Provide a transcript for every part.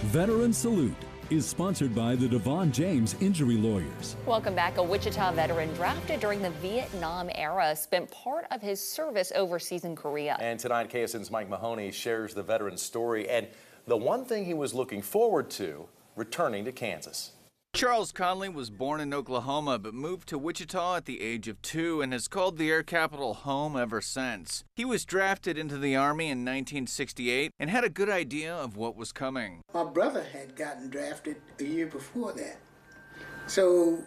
Veteran Salute is sponsored by the Devon James Injury Lawyers. Welcome back. A Wichita veteran drafted during the Vietnam era spent part of his service overseas in Korea. And tonight, KSN's Mike Mahoney shares the veteran's story and the one thing he was looking forward to, returning to Kansas. Charles Conley was born in Oklahoma but moved to Wichita at the age of 2 and has called the air capital home ever since. He was drafted into the Army in 1968 and had a good idea of what was coming. My brother had gotten drafted a year before that. So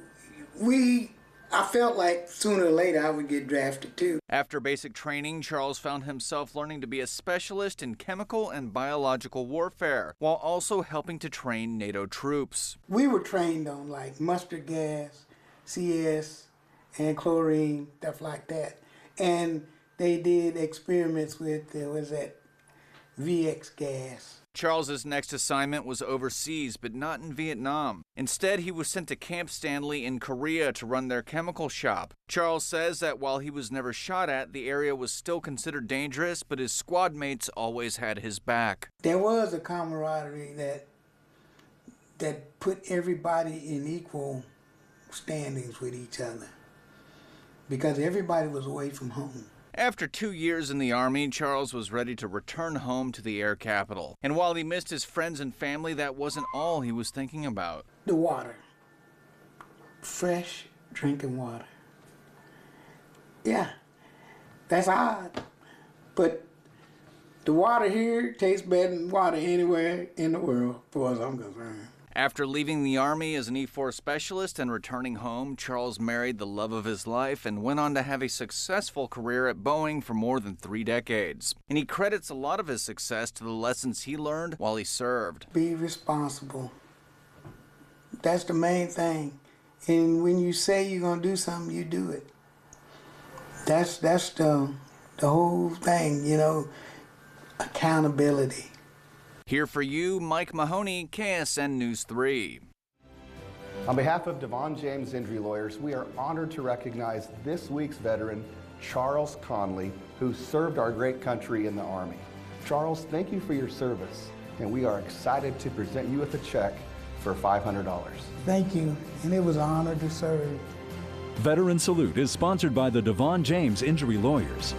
I felt like sooner or later I would get drafted too. After basic training, Charles found himself learning to be a specialist in chemical and biological warfare, while also helping to train NATO troops. We were trained on like mustard gas, CS, and chlorine, stuff like that. And they did experiments with, VX gas. Charles's next assignment was overseas, but not in Vietnam. Instead, he was sent to Camp Stanley in Korea to run their chemical shop. Charles says that while he was never shot at, the area was still considered dangerous, but his squad mates always had his back. There was a camaraderie that put everybody in equal standings with each other, because everybody was away from home. After 2 years in the Army, Charles was ready to return home to the air capital. And while he missed his friends and family, that wasn't all he was thinking about. The water. Fresh drinking water. Yeah, that's odd. But the water here tastes better than water anywhere in the world, as far as I'm concerned. After leaving the Army as an E4 specialist and returning home, Charles married the love of his life and went on to have a successful career at Boeing for more than 3 decades. And he credits a lot of his success to the lessons he learned while he served. Be responsible. That's the main thing. And when you say you're going to do something, you do it. That's the whole thing, accountability. Here for you, Mike Mahoney, KSN News 3. On behalf of Devon James Injury Lawyers, we are honored to recognize this week's veteran, Charles Conley, who served our great country in the Army. Charles, thank you for your service, and we are excited to present you with a check for $500. Thank you, and it was an honor to serve. Veteran Salute is sponsored by the Devon James Injury Lawyers.